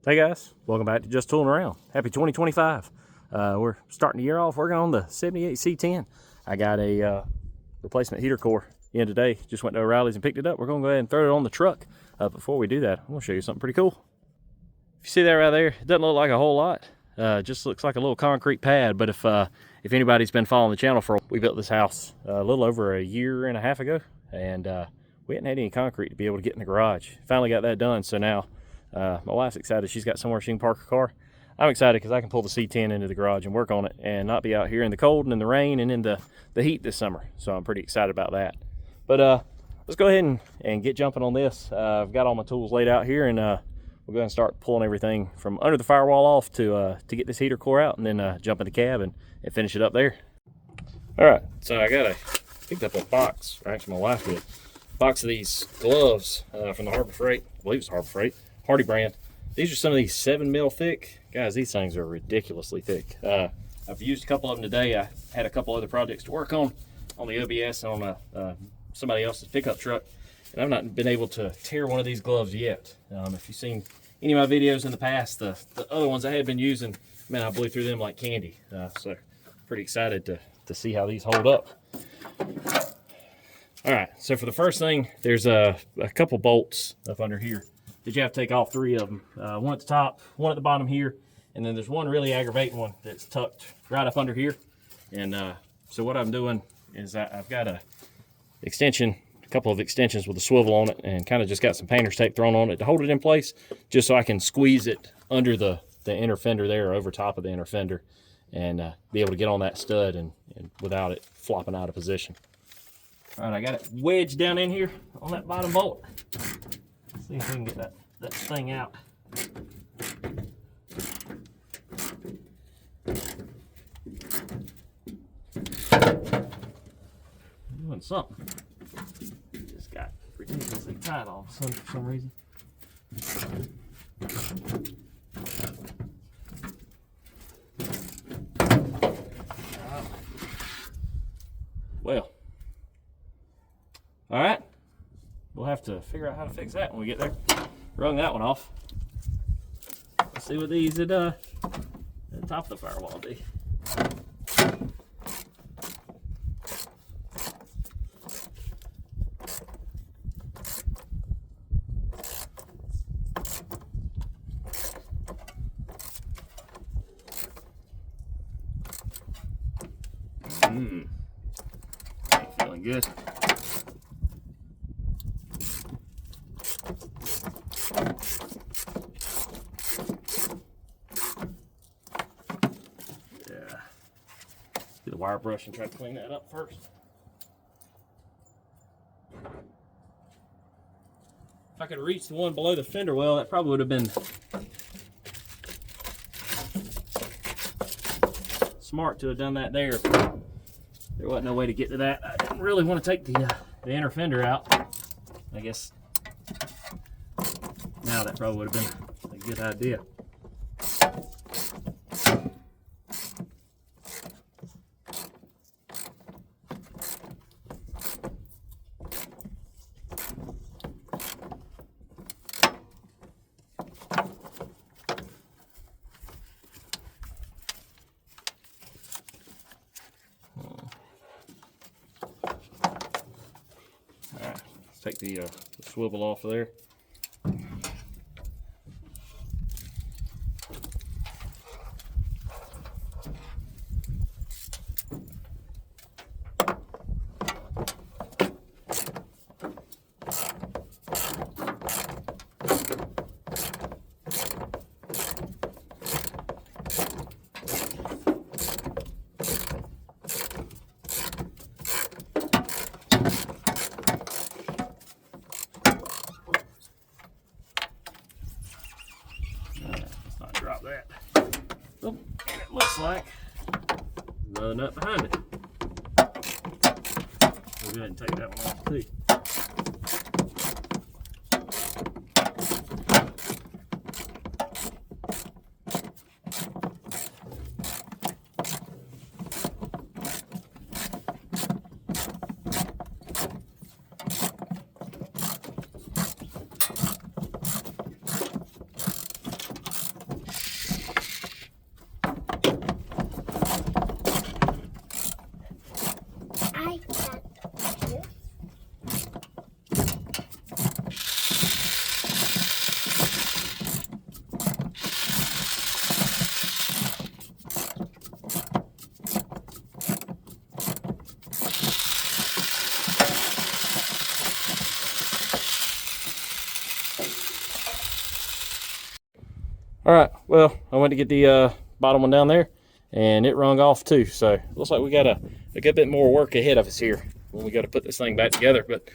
Hey guys, welcome back to Just Tooling Around. Happy 2025. We're starting the year off working on the 78 C10. I got a replacement heater core in today. Just went to O'Reilly's and picked it up. We're going to go ahead and throw it on the truck. Before we do that, I'm going to show you something pretty cool. If you see that right there, it doesn't look like a whole lot. It just looks like a little concrete pad. But if anybody's been following the channel we built this house a little over a year and a half ago, and we hadn't had any concrete to be able to get in the garage. Finally got that done, so now my wife's excited. She's got somewhere she can park her car. I'm excited because I can pull the C10 into the garage and work on it and not be out here in the cold and in the rain and in the heat this summer. So I'm pretty excited about that. But let's go ahead and get jumping on this. I've got all my tools laid out here, and we'll go ahead and start pulling everything from under the firewall off to get this heater core out, and then jump in the cab and finish it up there. All right, so I picked up a box, or actually my wife did, box of these gloves from the Harbor Freight. I believe it's Harbor Freight. Hardy brand. These are some of these 7 mil thick. Guys, these things are ridiculously thick. I've used a couple of them today. I had a couple other projects to work on the OBS and on somebody else's pickup truck, and I've not been able to tear one of these gloves yet. If you've seen any of my videos in the past, the other ones I had been using, man, I blew through them like candy. So pretty excited to see how these hold up. All right, so for the first thing, there's a couple bolts up under here that you have to take off, 3 of them. One at the top, one at the bottom here, and then there's one really aggravating one that's tucked right up under here. And so what I'm doing is I've got a couple of extensions with a swivel on it, and kind of just got some painter's tape thrown on it to hold it in place, just so I can squeeze it under the inner fender there, or over top of the inner fender, and be able to get on that stud and without it flopping out of position. All right, I got it wedged down in here on that bottom bolt. Let's see if we can get that thing out. Doing something. Just got ridiculously tight all of a sudden for some reason. Well, all right. We'll have to figure out how to fix that when we get there. Wrung that one off. Let's see what these at the top of the firewall do. Ain't feeling good. Get a wire brush and try to clean that up first. If I could reach the one below the fender well, that probably would have been smart to have done that there. There wasn't no way to get to that. I didn't really want to take the inner fender out. I guess now that probably would have been a good idea. Take the swivel off of there. Drop that. Oh, and it looks like another nut behind it. We'll go ahead and take that one off too. All right, well, I went to get the bottom one down there, and it rung off too. So looks like we got a good bit more work ahead of us here when we got to put this thing back together. But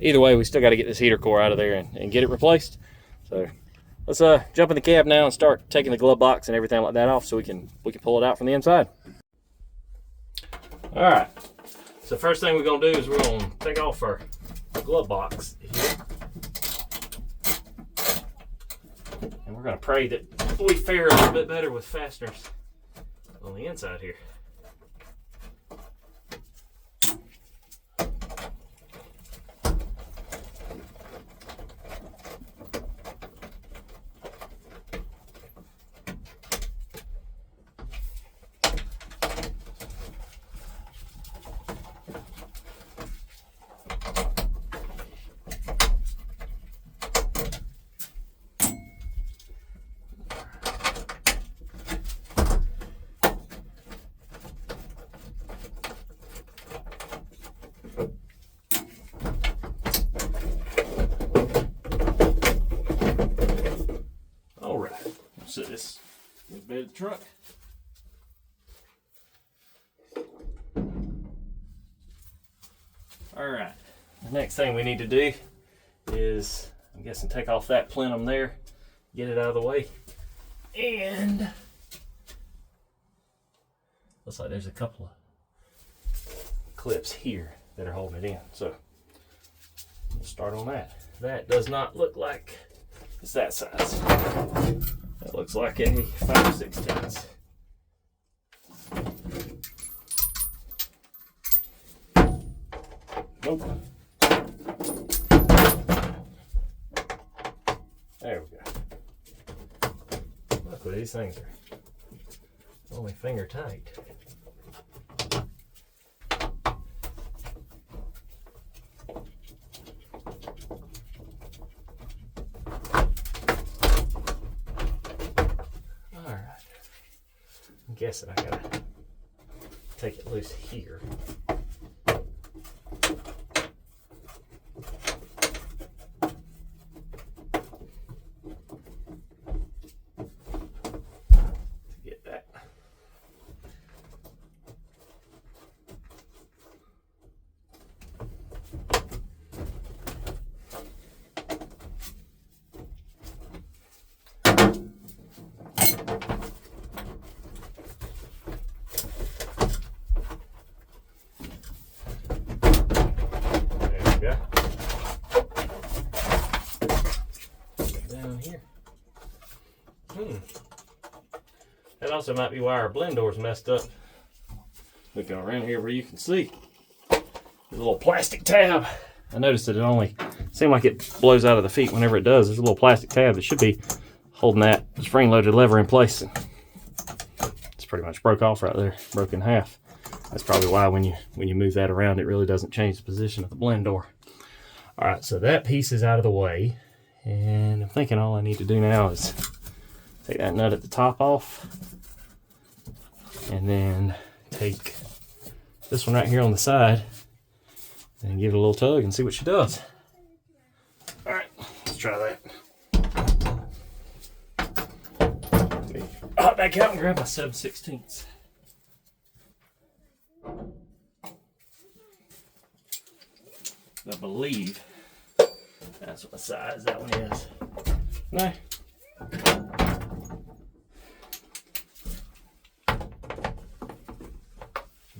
either way, we still got to get this heater core out of there and get it replaced. So let's jump in the cab now and start taking the glove box and everything like that off so we can pull it out from the inside. All right, so first thing we're gonna do is we're gonna take off our glove box here. And we're gonna pray that we fare a little bit better with fasteners on the inside here. Set this in the bed of the truck. All right, the next thing we need to do is, I'm guessing, take off that plenum there, get it out of the way, and looks like there's a couple of clips here that are holding it in. So we'll start on that. That does not look like it's that size. That looks like a 5/16. Nope. There we go. Luckily these things are only finger tight. I'm guessing I gotta take it loose here. To get that. Down here. That also might be why our blend door's messed up. Looking around here where you can see the little plastic tab. I noticed that it only seemed like it blows out of the feet whenever it does. There's a little plastic tab that should be holding that spring-loaded lever in place. It's pretty much broke off right there, broke in half. That's probably why when you move that around, it really doesn't change the position of the blend door. All right, so that piece is out of the way. And I'm thinking all I need to do now is take that nut at the top off and then take this one right here on the side and give it a little tug and see what she does. All right, let's try that. Let me hop back out and grab my 7/16. I believe that's what size that one is. No.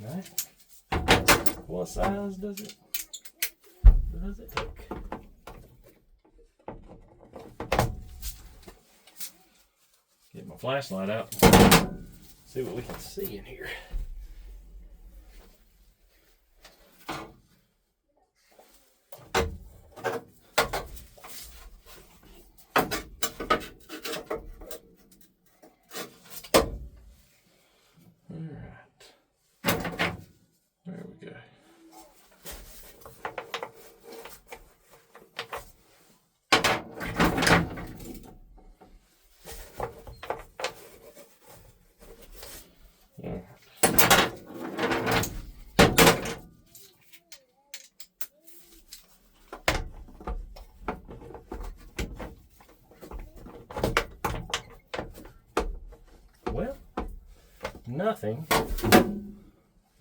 No. What size does it take? Get my flashlight out. See what we can see in here. nothing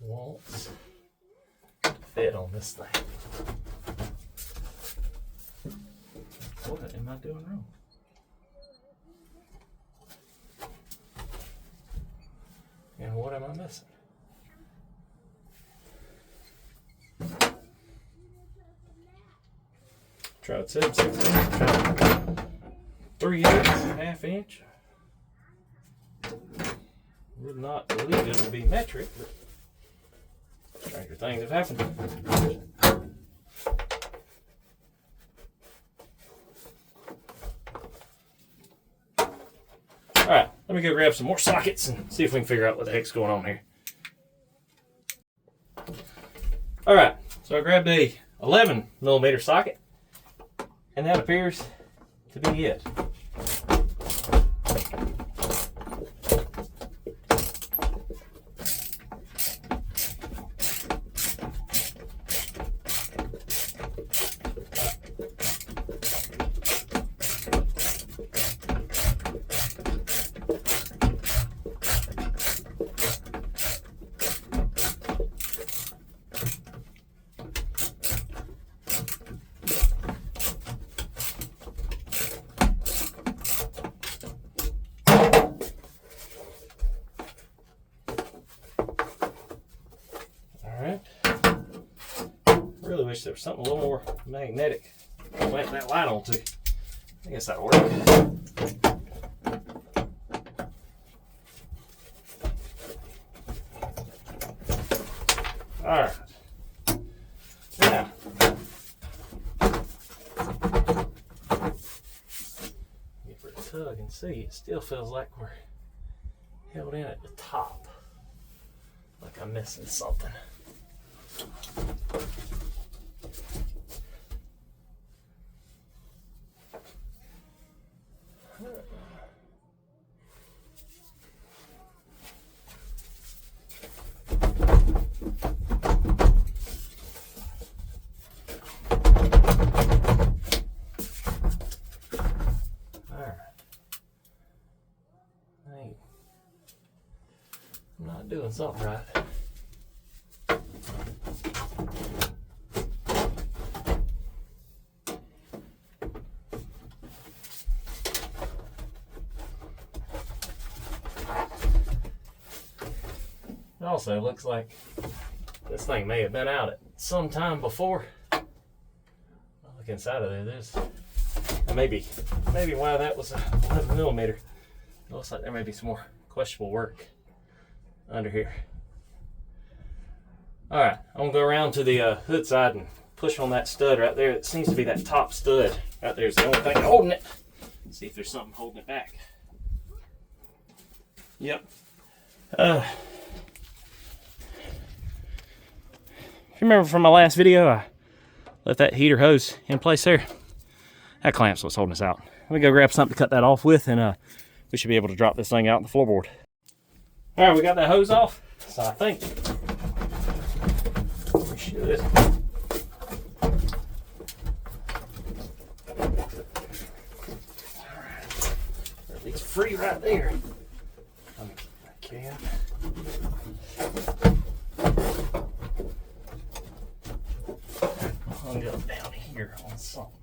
wants to fit on this thing. What am I doing wrong? And what am I missing? Tried 7/16, tried 3/8, ½ inch. Would not believe it would be metric, but stranger things have happened. Alright, let me go grab some more sockets and see if we can figure out what the heck's going on here. Alright, so I grabbed a 11mm socket, and that appears to be it. Really wish there was something a little more magnetic to clamp that light onto. I guess that'll work. Alright. Now, give it a tug and see. It still feels like we're held in at the top. Like I'm missing something. I'm not doing something right. It also looks like this thing may have been out at some time before. Look inside of there. There's maybe why that was a 11mm. It looks like there may be some more questionable work under here. Alright, I'm going to go around to the hood side and push on that stud right there. It seems to be that top stud right there is the only thing holding it. See if there's something holding it back. Yep. If you remember from my last video, I left that heater hose in place there. That clamp's what's holding us out. Let me go grab something to cut that off with, and we should be able to drop this thing out on the floorboard. All right, we got that hose off, so I think we should. All right, at least free right there. Let me keep that can. Hung up down here on something.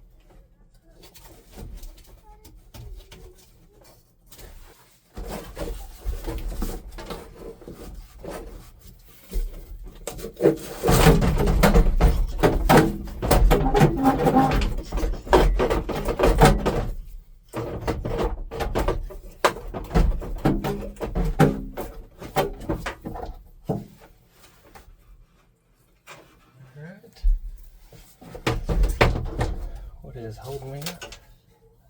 What is holding me up?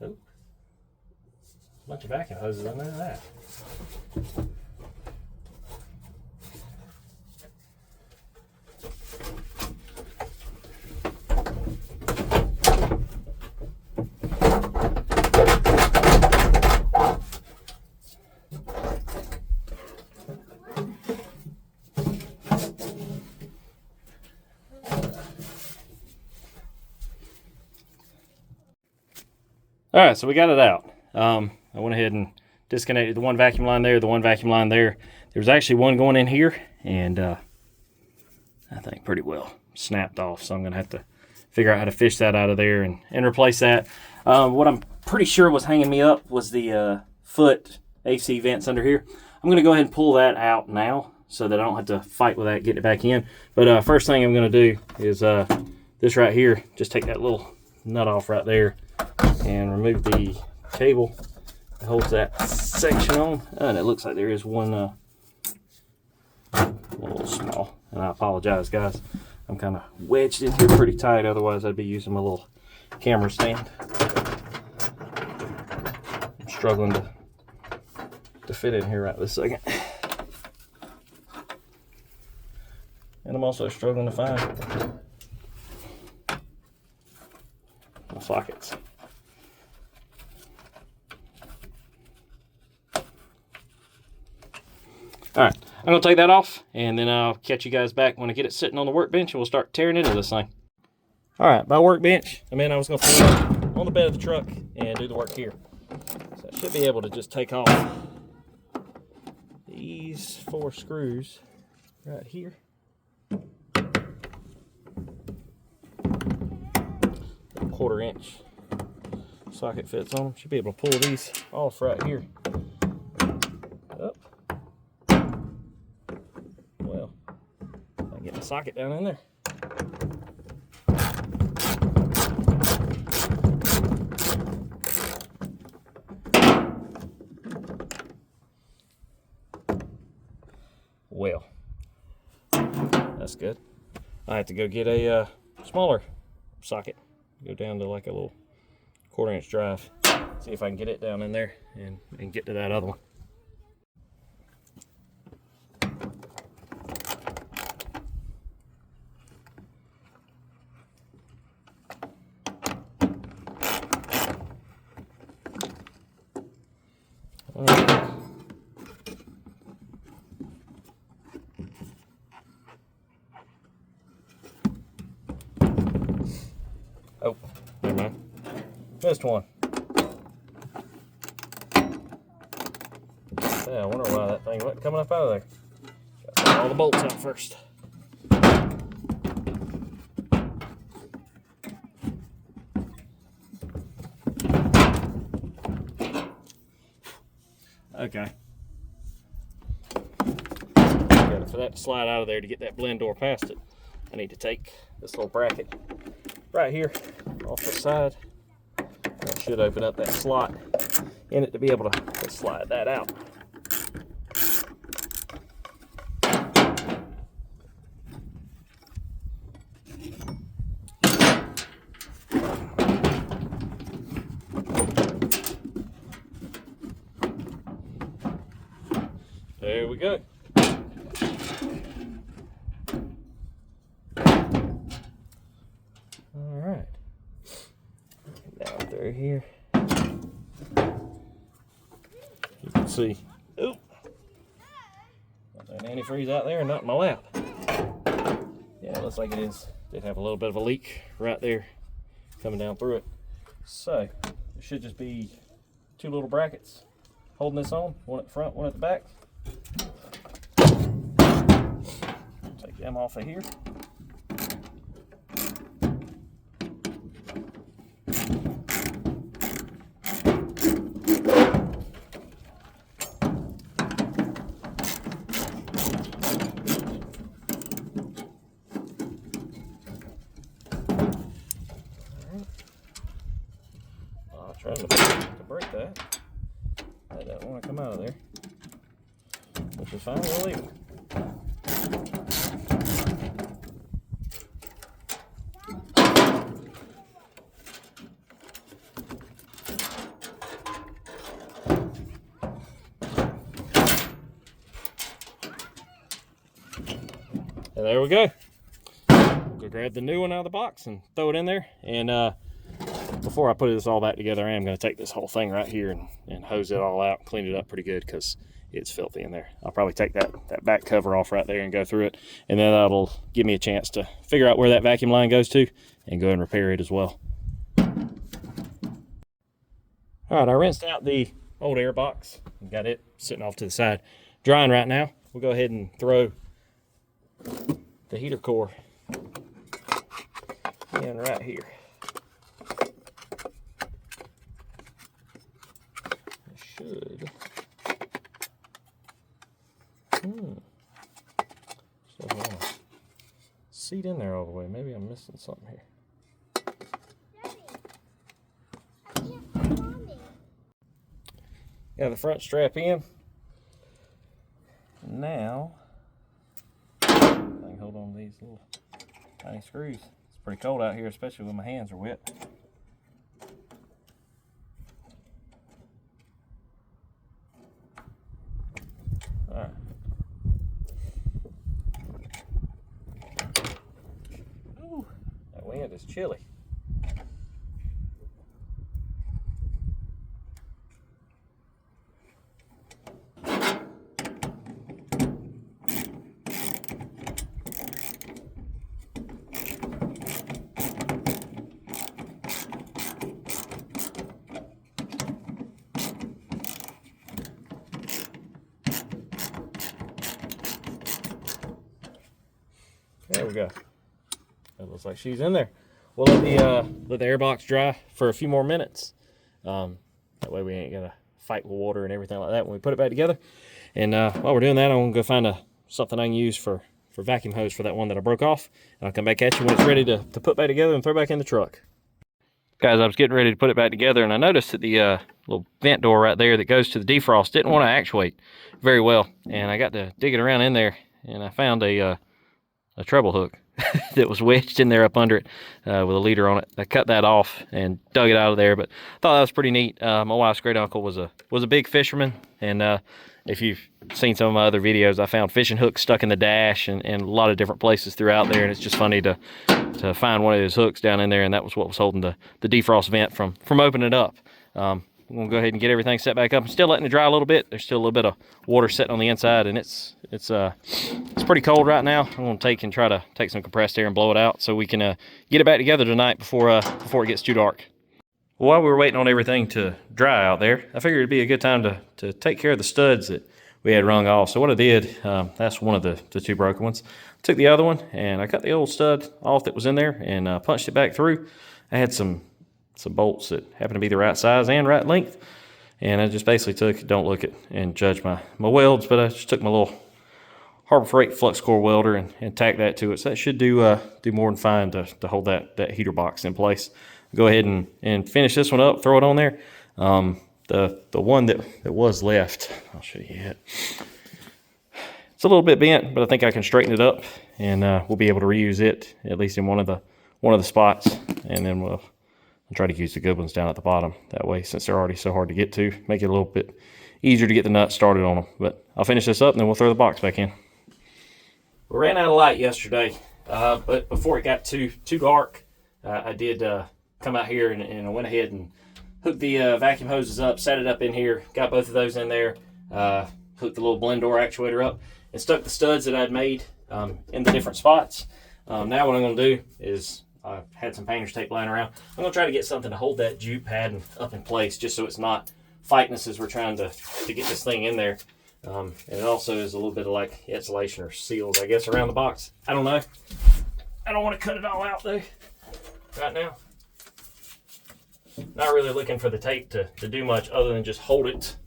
Oh, bunch of vacuum hoses under that. All right, so we got it out. I went ahead and disconnected the one vacuum line there, the one vacuum line there. There was actually one going in here, and I think pretty well snapped off. So I'm going to have to figure out how to fish that out of there and replace that. What I'm pretty sure was hanging me up was the foot AC vents under here. I'm going to go ahead and pull that out now so that I don't have to fight with that, getting it back in. But first thing I'm going to do is this right here. Just take that little nut off right there and remove the cable that holds that section on. And it looks like there is one a little small. And I apologize, guys. I'm kind of wedged in here pretty tight. Otherwise, I'd be using my little camera stand. I'm struggling to fit in here right this second. And I'm also struggling to find my sockets. All right, I'm gonna take that off, and then I'll catch you guys back when I get it sitting on the workbench, and we'll start tearing into this thing. All right, by workbench, I mean I was gonna put it on the bed of the truck and do the work here. So I should be able to just take off these 4 screws right here. A 1/4 inch socket fits on them. Should be able to pull these off right here. Up. Well, I get my socket down in there. Well, that's good. I have to go get a smaller socket. Go down to like a little 1/4 inch drive. See if I can get it down in there and get to that other one. All right. Oh, never mind. Missed one. Yeah, I wonder why that thing wasn't coming up out of there. Got to take all the bolts out first. Okay. For that to slide out of there to get that blend door past it, I need to take this little bracket right here off the side. That should open up that slot in it to be able to slide that out. There we go. All right. Down through here. You can see. Oop. Got an antifreeze out there and not in my lap. Yeah, it looks like it is. Did have a little bit of a leak right there coming down through it. So, there should just be 2 little brackets holding this on. One at the front, one at the back. Take them off of here. Trying to break that. That doesn't want to come out of there. Which is fine, we'll leave it. And there we go. Go grab the new one out of the box and throw it in there. And before I put this all back together, I am going to take this whole thing right here and hose it all out, clean it up pretty good because it's filthy in there. I'll probably take that back cover off right there and go through it, and then that'll give me a chance to figure out where that vacuum line goes to and go and repair it as well. All right, I rinsed out the old air box and got it sitting off to the side, drying right now. we'll go ahead and throw the heater core in right here. It should. So I want to seat in there all the way. Maybe I'm missing something here. Got the front strap in. Now, I can hold on to these little tiny screws. It's pretty cold out here, especially when my hands are wet. Alright. Ooh, that wind is chilly. There we go. It looks like she's in there. We'll let the air box dry for a few more minutes. That way we ain't gonna fight with water and everything like that when we put it back together. And while we're doing that, I'm gonna go find something I can use for vacuum hose for that one that I broke off. And I'll come back at you when it's ready to put back together and throw back in the truck. Guys, I was getting ready to put it back together, and I noticed that the little vent door right there that goes to the defrost didn't want to actuate very well. And I got to digging around in there, and I found a treble hook that was wedged in there up under it with a leader on it. I cut that off and dug it out of there, but I thought that was pretty neat. My wife's great uncle was a big fisherman, and if you've seen some of my other videos, I found fishing hooks stuck in the dash and a lot of different places throughout there, and it's just funny to find one of those hooks down in there, and that was what was holding the defrost vent from opening up. I'm gonna go ahead and get everything set back up. I'm still letting it dry a little bit. There's still a little bit of water sitting on the inside, and it's pretty cold right now. I'm gonna try to take some compressed air and blow it out so we can get it back together tonight before it gets too dark. Well, while we were waiting on everything to dry out there, I figured it'd be a good time to take care of the studs that we had wrung off. So what I did, that's one of the two broken ones. I took the other one and I cut the old stud off that was in there and punched it back through. I had some bolts that happened to be the right size and right length, and I just basically don't look at and judge my welds, but I just took my little Harbor Freight flux core welder and tacked that to it. So that should do more than fine to hold that heater box in place. Go ahead and finish this one up, throw it on there. The one that was left, I'll show you it. It's a little bit bent, but I think I can straighten it up, and we'll be able to reuse it at least in one of the spots, and then we'll try to use the good ones down at the bottom. That way, since they're already so hard to get to, make it a little bit easier to get the nuts started on them. But I'll finish this up and then we'll throw the box back in. We ran out of light yesterday, but before it got too dark, I did come out here and I went ahead and hooked the vacuum hoses up, set it up in here, got both of those in there, hooked the little blend door actuator up, and stuck the studs that I'd made in the different spots. Now what I'm going to do is, I had some painter's tape lying around. I'm going to try to get something to hold that jute pad up in place, just so it's not fighting us as we're trying to get this thing in there. And it also is a little bit of like insulation or seals, I guess, around the box. I don't know. I don't want to cut it all out though right now. Not really looking for the tape to do much other than just hold it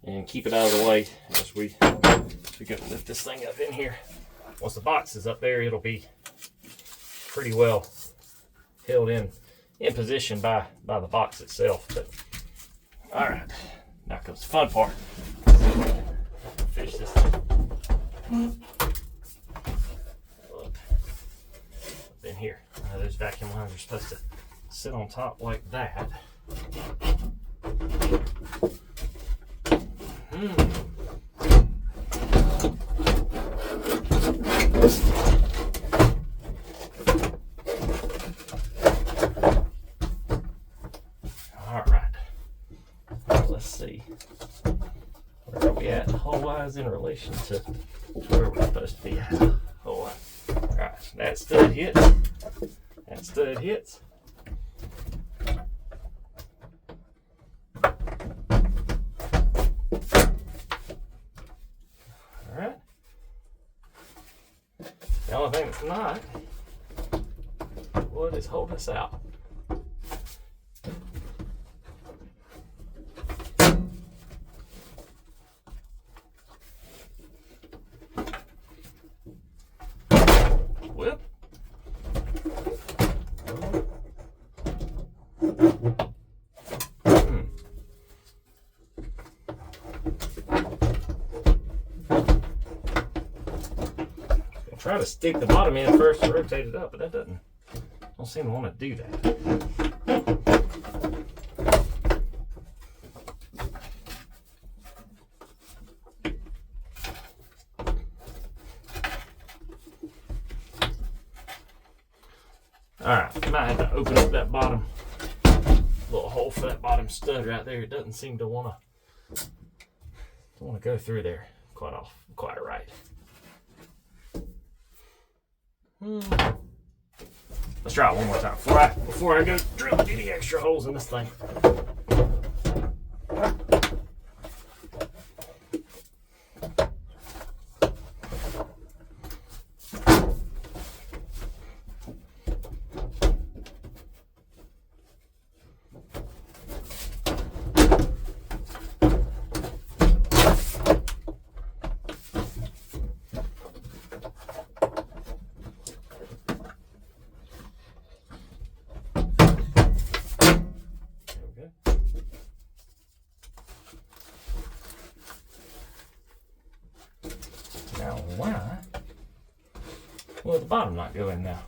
and keep it out of the way as we go lift this thing up in here. Once the box is up there, it'll be pretty well held in position by the box itself. But all right, now comes the fun part. Fish this thing up in here. Those vacuum lines are supposed to sit on top like that. Let's see, where are we at hole-wise in relation to where we're supposed to be at hole-wise. All right, that stud hits. That stud hits. All right, if not, what is holding us out? Whip. Try to stick the bottom end first to rotate it up, but that don't seem to want to do that. Alright, might have to open up that bottom little hole for that bottom stud right there. It doesn't seem to want to go through there quite right. Let's try it one more time before I go drill any extra holes in this thing. Now why will the bottom not go in now?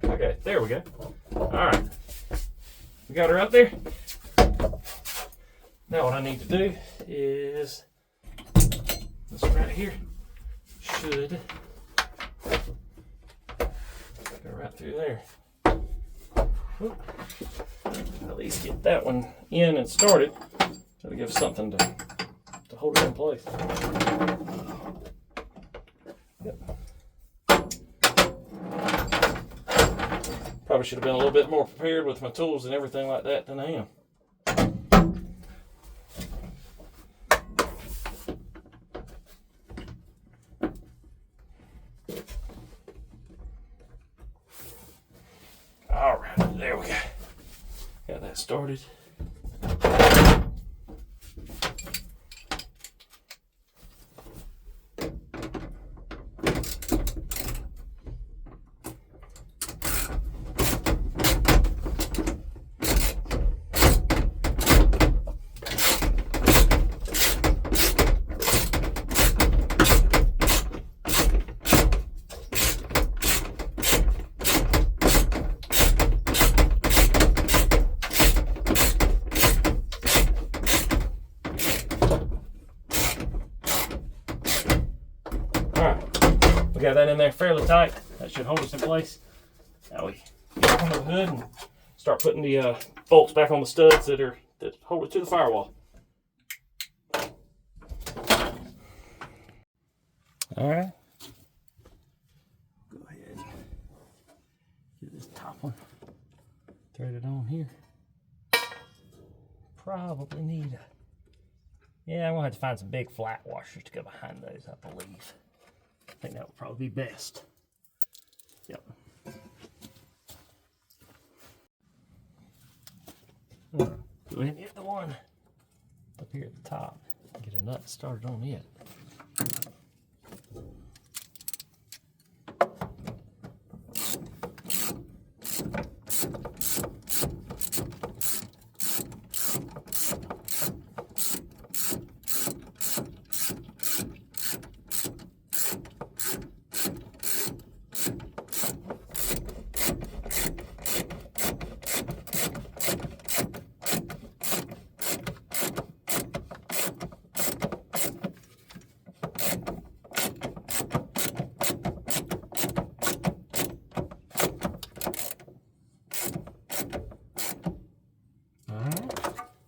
Okay, there we go. Alright. We got her up there. Now what I need to do is this right here should go right through there. Whoop. At least get that one in and started. That'll give us something to hold it in place. Yep. Probably should have been a little bit more prepared with my tools and everything like that than I am. Alright, there we go. Got that started. We got that in there fairly tight. That should hold us in place. Now we get under the hood and start putting the bolts back on the studs that hold it to the firewall. All right. Go ahead. Get this top one threaded on here. Probably need yeah, I'm gonna have to find some big flat washers to go behind those, I believe. I think that would probably be best. Yep. Go ahead and hit the one up here at the top. Get a nut started on it.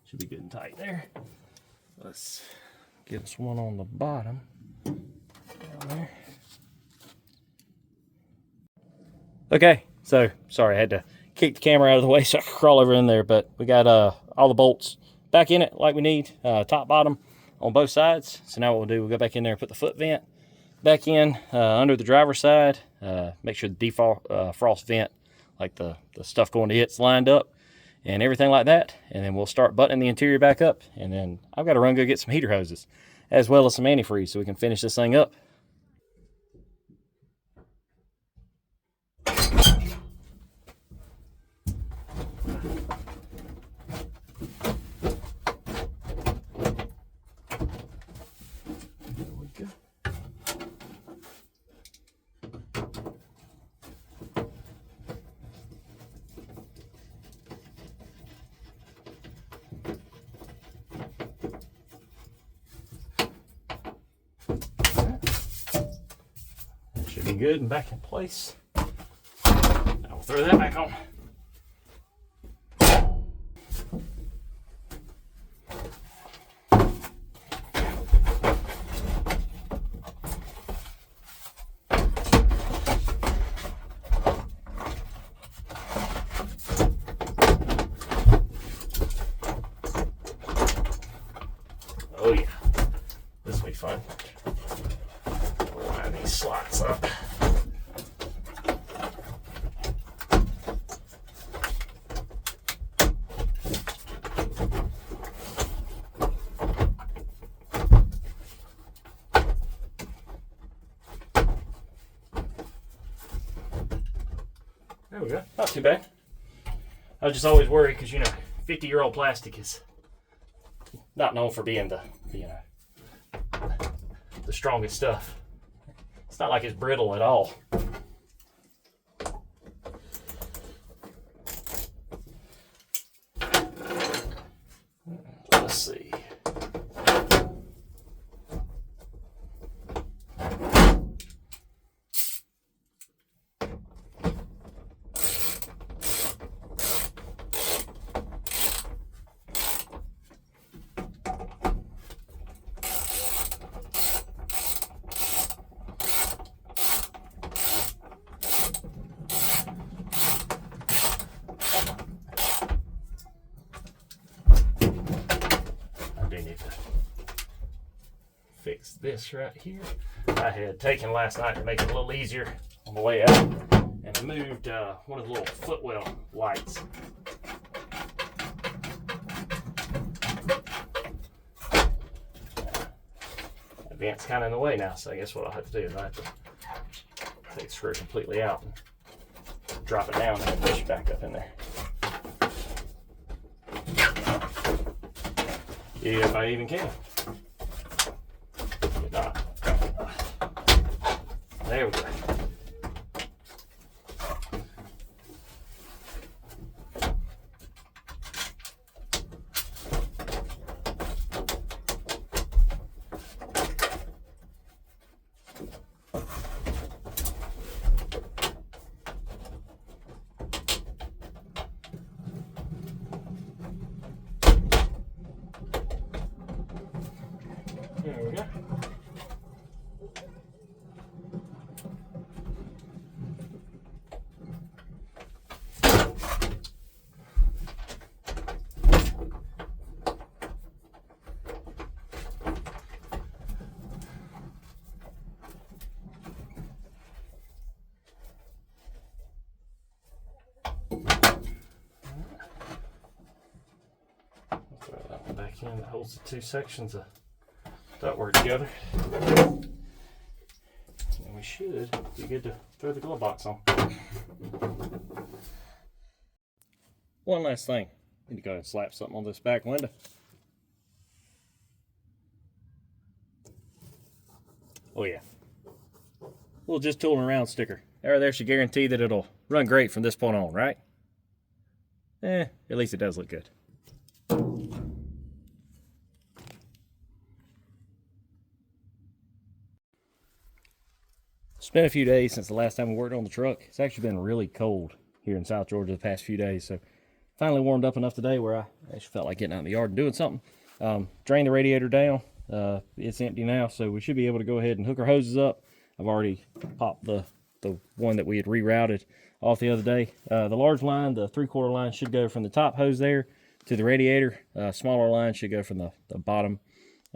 Should be good and tight there. Let's get us one on the bottom down there. Okay, so sorry I had to kick the camera out of the way so I can crawl over in there. But we got all the bolts back in it like we need, top, bottom on both sides. So now what we'll do, we'll go back in there and put the foot vent back in under the driver's side. Make sure the defrost vent, like the stuff going to it's lined up and everything like that. And then we'll start buttoning the interior back up. And then I've got to run go get some heater hoses as well as some antifreeze so we can finish this thing up. Should be good and back in place. Now we'll throw that back on. Oh yeah, this will be fun. Line these slots up. There we go. Not too bad. I was just always worried because, you know, 50-year-old plastic is not known for being the strongest stuff. It's not like it's brittle at all. Let's see. Fix this right here. I had taken last night to make it a little easier on the way out and moved one of the little footwell lights. The vent's kind of in the way now, so I guess what I'll have to do is I have to take the screw completely out and drop it down and push it back up in there. If I even can. If not. There we go. There we go. Throw that one back in that holds the two sections of ductwork together. And we should be good to throw the glove box on. One last thing. Need to go ahead and slap something on this back window. Oh yeah. Little just tooling around sticker. There should guarantee that it'll run great from this point on, right? At least it does look good. It's been a few days since the last time we worked on the truck. It's actually been really cold here in South Georgia the past few days, so finally warmed up enough today where I actually felt like getting out in the yard and doing something. Drain the radiator down. It's empty now, so we should be able to go ahead and hook our hoses up. I've already popped the the one that we had rerouted off the other day. The large line, the 3/4 line, should go from the top hose there to the radiator. Smaller line should go from the bottom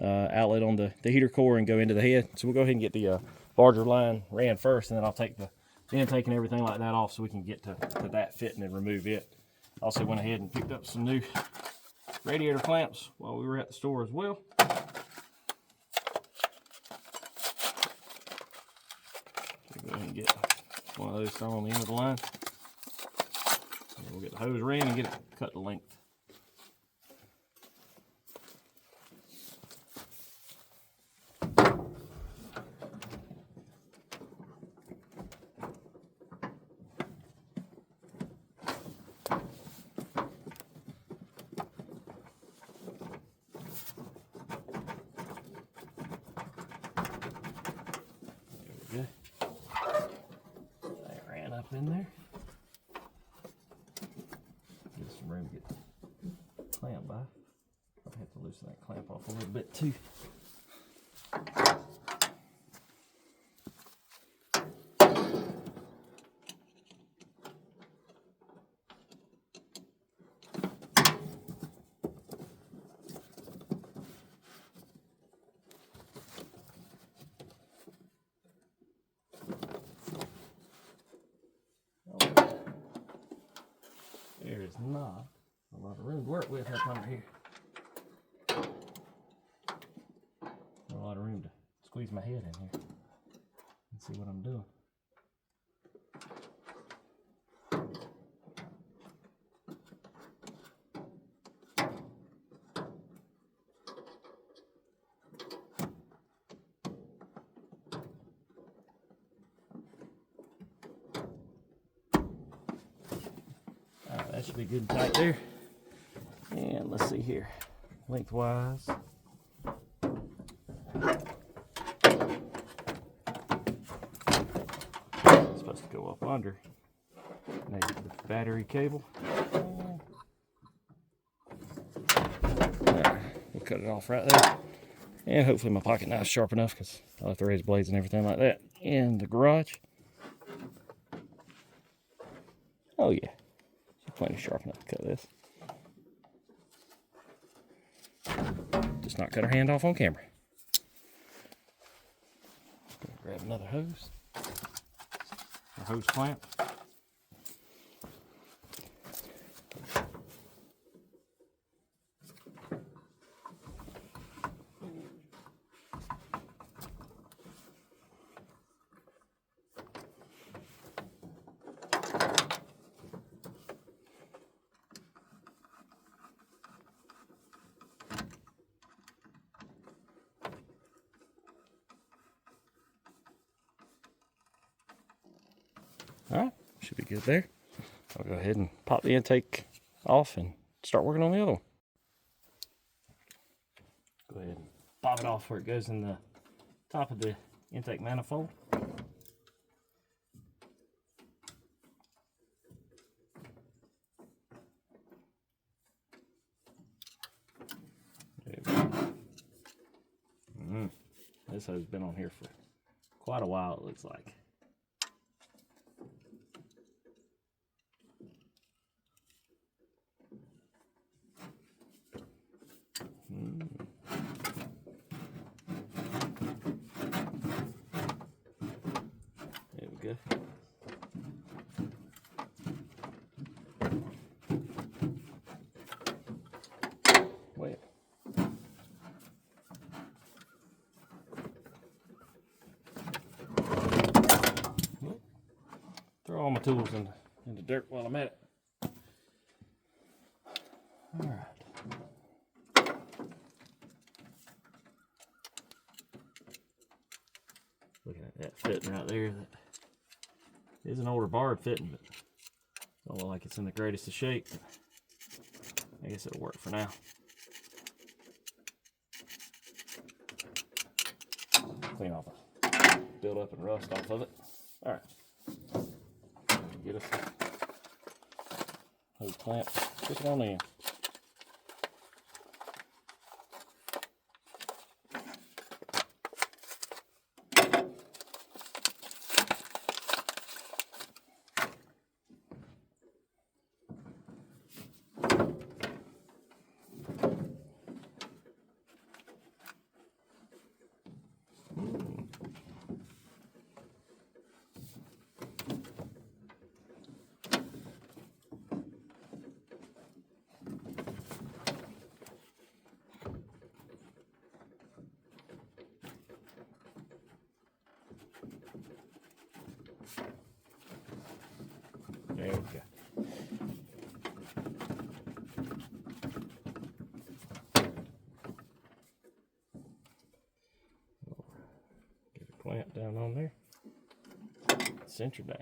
outlet on the heater core and go into the head. So we'll go ahead and get the larger line ran first, and then I'll take the intake and everything like that off so we can get to that fitting and remove it. Also went ahead and picked up some new radiator clamps while we were at the store as well. Go ahead and get one of those thrown on the end of the line. And we'll get the hose ran and get it cut to length. There we go. That ran up in there. Give some room to get the clamp by. I'll have to loosen that clamp off a little bit too. There is not a lot of room to work with up under here. Not a lot of room to squeeze my head in here and see what I'm doing. That should be good and tight there. And let's see here, lengthwise. It's supposed to go up under maybe the battery cable. Alright, we'll cut it off right there. And hopefully my pocket knife's sharp enough because I'll have to raise blades and everything like that in the garage. Oh yeah. Plenty sharp enough to cut this. Just not cut her hand off on camera. Grab another hose. A hose clamp. All right, should be good there. I'll go ahead and pop the intake off and start working on the other one. Go ahead and pop it off where it goes in the top of the intake manifold. There we go. This hose has been on here for quite a while, it looks like. There we go. Wait. Throw all my tools in the dirt while I'm at it. All right. Looking at that fitting right there, that is an older barred fitting, but don't look like it's in the greatest of shape. I guess it'll work for now. Clean off the build up and rust off of it. All right, get us a hose clamp, stick it on in. There we go. Get a clamp down on there. Center down.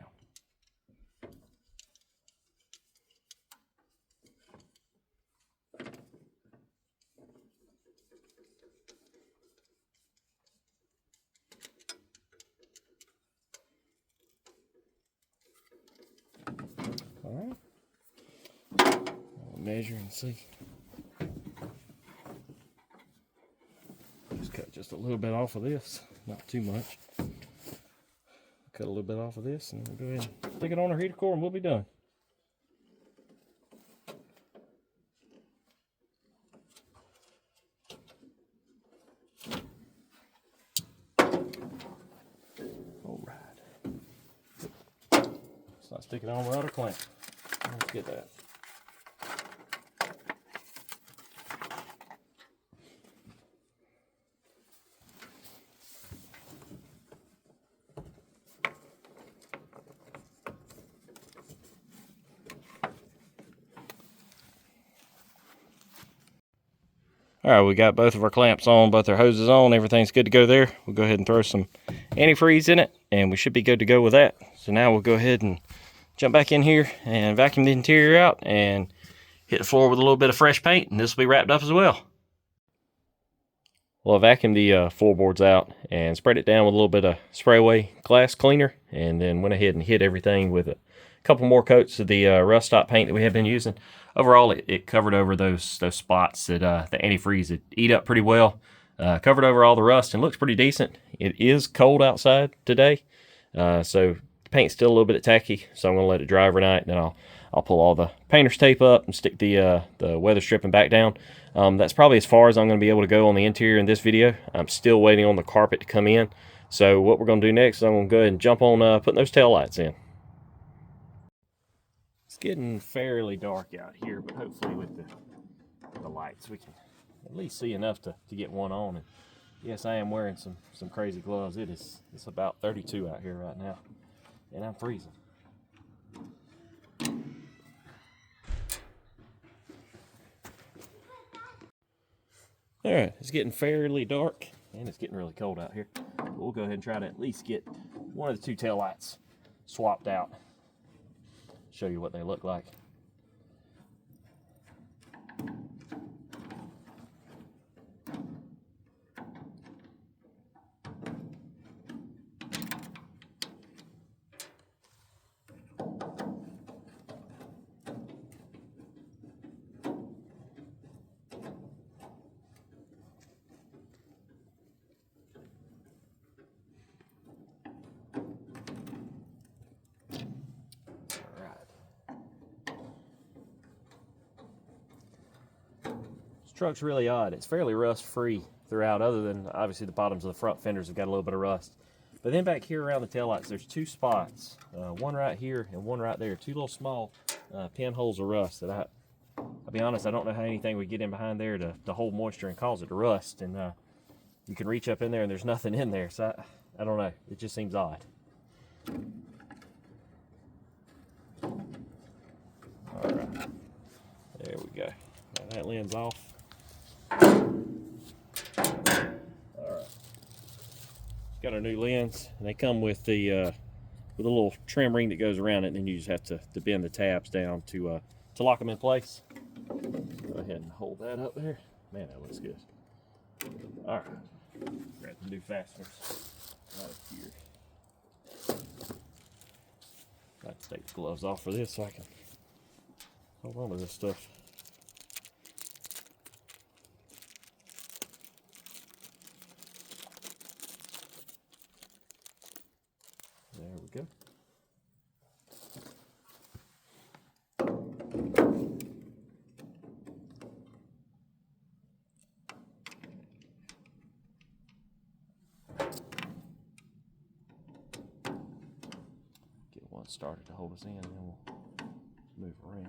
All right. I'll measure and see. Just cut just a little bit off of this, not too much. Cut a little bit off of this, and we'll go ahead and stick it on our heater core, and we'll be done. All right. Let's not stick it on without a clamp. Let's get that. All right, we got both of our clamps on, both our hoses on, everything's good to go there. We'll go ahead and throw some antifreeze in it, and we should be good to go with that. So now we'll go ahead and jump back in here and vacuum the interior out and hit the floor with a little bit of fresh paint, and this will be wrapped up as well. Well, I vacuumed the floorboards out and spread it down with a little bit of spray away glass cleaner, and then went ahead and hit everything with a couple more coats of the rust stop paint that we have been using. Overall, it covered over those spots that the antifreeze had eat up pretty well. Covered over all the rust and looks pretty decent. It is cold outside today, so the paint's still a little bit tacky, so I'm going to let it dry overnight, and then I'll pull all the painter's tape up and stick the weather stripping back down. That's probably as far as I'm going to be able to go on the interior in this video. I'm still waiting on the carpet to come in. So what we're going to do next is I'm going to go ahead and jump on putting those tail lights in. It's getting fairly dark out here, but hopefully with the lights we can at least see enough to get one on. And yes, I am wearing some crazy gloves. It's about 32 out here right now, and I'm freezing. All right, it's getting fairly dark, and it's getting really cold out here. We'll go ahead and try to at least get one of the two tail lights swapped out. Show you what they look like. Truck's really odd. It's fairly rust free throughout, other than obviously the bottoms of the front fenders have got a little bit of rust. But then back here around the taillights, there's two spots, one right here and one right there, two little small pinholes of rust that I'll be honest, I don't know how anything would get in behind there to hold moisture and cause it to rust. And you can reach up in there and there's nothing in there. So I don't know, it just seems odd. All right, there we go. Got that lens off. Got our new lens, and they come with the with a little trim ring that goes around it, and then you just have to bend the tabs down to lock them in place. Go ahead and hold that up there. Man, that looks good. All right, grab the new fasteners out of here. I have to take the gloves off for this so I can hold on to this stuff. There we go. Get one started to hold us in, and then we'll move around.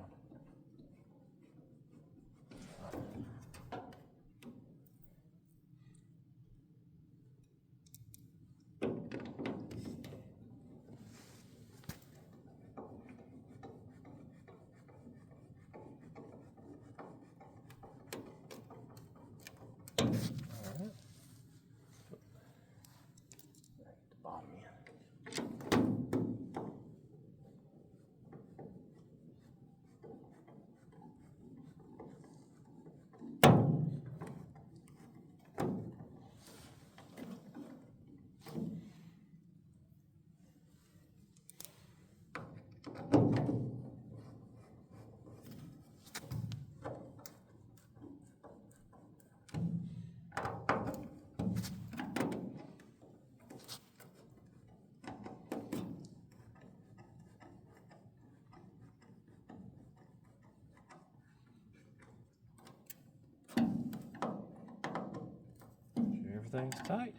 everything's tight.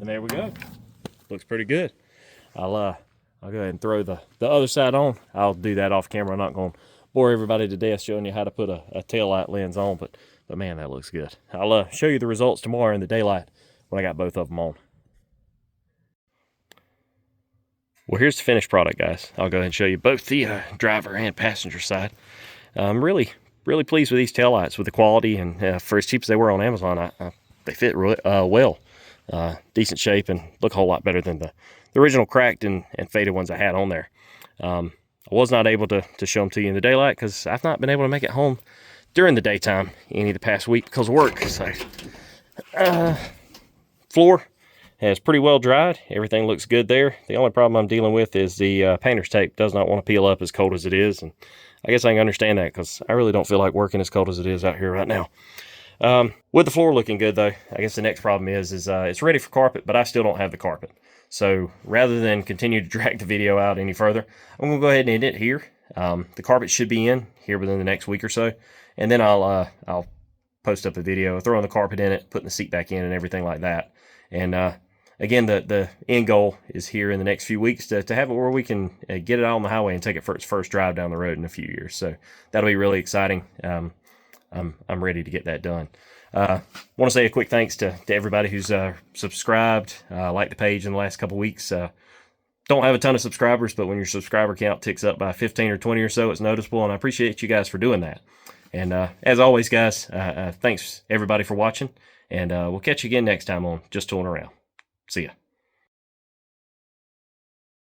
And there we go. Looks pretty good. I'll go ahead and throw the other side on. I'll do that off camera. I'm not going to bore everybody to death showing you how to put a tail light lens on, but man, that looks good. I'll show you the results tomorrow in the daylight when I got both of them on. Well, here's the finished product, guys. I'll go ahead and show you both the driver and passenger side. I'm really pleased with these taillights, with the quality, and for as cheap as they were on Amazon, they fit really well. Decent shape and look a whole lot better than the original cracked and faded ones I had on there. I was not able to show them to you in the daylight because I've not been able to make it home during the daytime any of the past week because of work. So, floor has pretty well dried. Everything looks good there. The only problem I'm dealing with is the painter's tape does not want to peel up as cold as it is, and I guess I can understand that because I really don't feel like working as cold as it is out here right now. With the floor looking good though, I guess the next problem is it's ready for carpet, but I still don't have the carpet. So rather than continue to drag the video out any further, I'm gonna go ahead and end it here. The carpet should be in here within the next week or so, and then I'll post up a video throwing the carpet in it, putting the seat back in, and everything like that. And again, the end goal is here in the next few weeks to have it where we can get it out on the highway and take it for its first drive down the road in a few years. So that'll be really exciting. I'm ready to get that done. Want to say a quick thanks to everybody who's subscribed, liked the page in the last couple weeks. Don't have a ton of subscribers, but when your subscriber count ticks up by 15 or 20 or so, it's noticeable, and I appreciate you guys for doing that. And as always, guys, thanks everybody for watching, and we'll catch you again next time on Just Tooling Around. See ya.